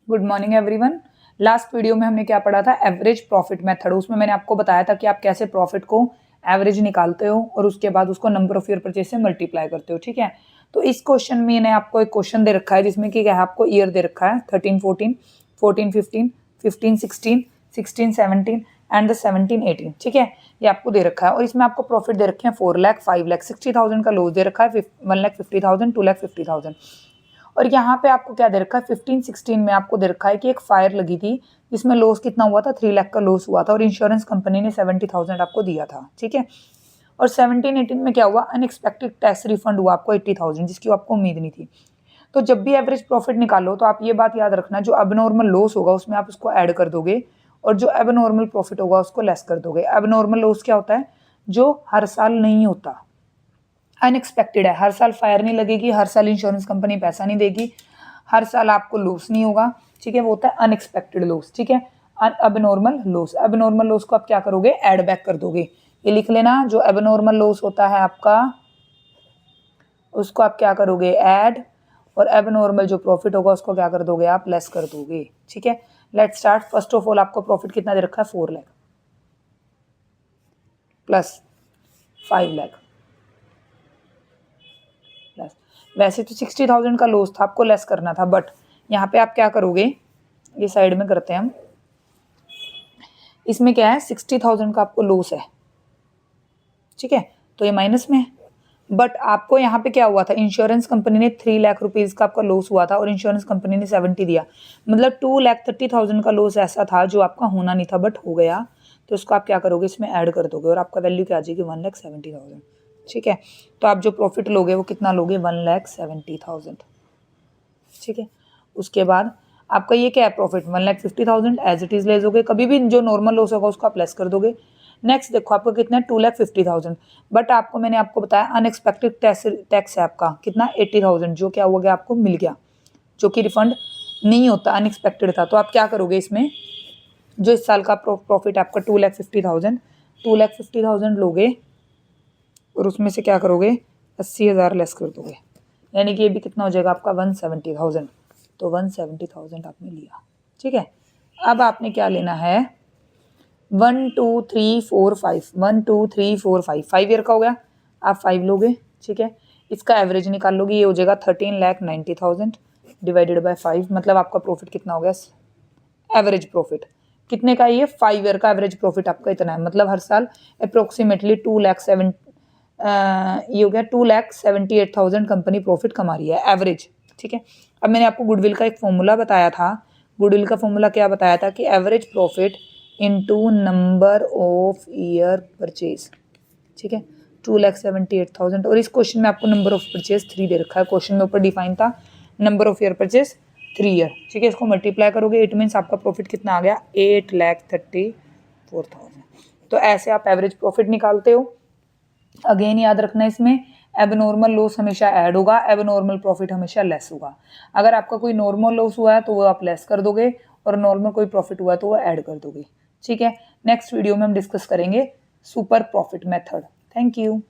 Good morning everyone. Last video में हमने क्या पढ़ा था, एवरेज प्रॉफिट मेथड। उसमें मैंने आपको बताया था कि आप कैसे प्रॉफिट को एवरेज निकालते हो और उसके बाद उसको नंबर ऑफ ईयर परचेज से मल्टीप्लाई करते हो। ठीक है, तो इस क्वेश्चन में मैंने आपको एक क्वेश्चन दे रखा है जिसमें कि क्या है, आपको ईयर दे रखा है 13 14 14 15 15 16 16 17 एंड द 17 18। ठीक है, ये आपको दे रखा है और इसमें आपको प्रॉफिट दे रखे हैं 4 लाख 5 लाख 60,000 का लॉस दे रखा है, 1,50,000 2,50,000। और यहाँ पे आपको क्या दे रखा है, 15-16 में आपको दे रखा है कि एक फायर लगी थी जिसमें लॉस कितना हुआ था, 3 लाख का लॉस हुआ था और इंश्योरेंस कंपनी ने 70,000 आपको दिया था। ठीक है, और 17-18 में क्या हुआ, अनएक्सपेक्टेड टैक्स रिफंड हुआ आपको 80,000 जिसकी आपको उम्मीद नहीं थी। तो जब भी एवरेज प्रॉफिट निकालो तो आप ये बात याद रखना, जो अबनॉर्मल लॉस होगा उसमें आप उसको ऐड कर दोगे और जो एबनॉर्मल प्रॉफिट होगा उसको लेस कर दोगे। एबनॉर्मल लॉस क्या होता है, जो हर साल नहीं होता, अनएक्सपेक्टेड है। हर साल फायर नहीं लगेगी, हर साल इंश्योरेंस कंपनी पैसा नहीं देगी, हर साल आपको लॉस नहीं होगा। ठीक है, वो होता है अनएक्सपेक्टेड लॉस। ठीक है, अबनॉर्मल लॉस। अबनॉर्मल लॉस को आप क्या करोगे, ऐड बैक कर दोगे। ये लिख लेना, जो एबनॉर्मल लॉस होता है आपका उसको आप क्या करोगे, ऐड, और एबनॉर्मल जो प्रॉफिट होगा उसको क्या कर दोगे, आप लेस कर दोगे। ठीक है, let's start. First of all आपको प्रॉफिट कितना दे रखा है, 4 लाख प्लस 5 लाख प्लस, वैसे तो 60,000 का लॉस था, आपको लेस करना था, बट यहाँ पे आप क्या करोगे, ये साइड में करते हैं हम। इसमें क्या है, 60,000 का आपको लॉस है। ठीक है, तो ये माइनस में है, बट आपको यहाँ पे क्या हुआ था, इंश्योरेंस कंपनी ने 3 लाख रुपीज का आपका लॉस हुआ था और इंश्योरेंस कंपनी ने 70 दिया, मतलब 2,30,000 का लॉस ऐसा था जो आपका होना नहीं था बट हो गया। तो उसको आप क्या करोगे, इसमें ऐड कर दोगे और आपका वैल्यू क्या आ जाएगी, 1,70,000। ठीक है, तो आप जो प्रॉफिट लोगे वो कितना लोगे, 1,70,000। ठीक है, उसके बाद आपका ये क्या है, प्रॉफिट 1,50,000 एज इट इज ले दोगे। कभी भी जो नॉर्मल लॉस होगा उसको आप लेस कर दोगे। नेक्स्ट देखो आपको कितना है, 2,50,000, बट आपको मैंने आपको बताया अनएक्सपेक्टेड टैक्स है आपका कितना, 80,000, जो क्या हुआ गया, आपको मिल गया, जो कि रिफंड नहीं होता, अनएक्सपेक्टेड था। तो आप क्या करोगे, इसमें जो इस साल का प्रॉफिट आपका 2,50,000 लोगे और उसमें से क्या करोगे, 80,000 लेस कर दोगे, यानी कि ये भी कितना हो जाएगा आपका, 170,000। तो 170,000 आपने लिया। ठीक है, अब आपने क्या लेना है, 1 2 3 4 5, 1 2 3 4 5, 5 ईयर का हो गया, आप 5 लोगे। ठीक है, इसका एवरेज निकाल लोगे, ये हो जाएगा 13,90,000 डिवाइडेड बाय 5, मतलब आपका प्रॉफिट कितना हो गया, एवरेज प्रॉफिट कितने का, ये 5 ईयर का एवरेज प्रॉफिट आपका इतना है, मतलब हर साल अप्रोक्सीमेटली 2,07,000 ये हो गया 2,78,000 कंपनी प्रॉफिट कमा रही है एवरेज। ठीक है, अब मैंने आपको गुडविल का एक फॉर्मूला बताया था। गुडविल का फॉर्मूला क्या बताया था, कि average profit into number of year purchase. ठीक है, 2,78,000, और इस क्वेश्चन में आपको नंबर ऑफ परचेज 3 दे रखा है। क्वेश्चन में ऊपर डिफाइन था number of year purchase 3 year. ठीक है, इसको मल्टीप्लाई करोगे, इट मीन्स आपका प्रॉफिट कितना आ गया, 8,34,000। तो ऐसे आप एवरेज प्रॉफिट निकालते हो। अगेन याद रखना, इसमें एबनॉर्मल लॉस हमेशा ऐड होगा, एबनॉर्मल प्रॉफिट हमेशा लेस होगा। अगर आपका कोई नॉर्मल लॉस हुआ है तो वो आप लेस कर दोगे और नॉर्मल कोई प्रॉफिट हुआ है तो वो ऐड कर दोगे। ठीक है, नेक्स्ट वीडियो में हम डिस्कस करेंगे super profit method. Thank you.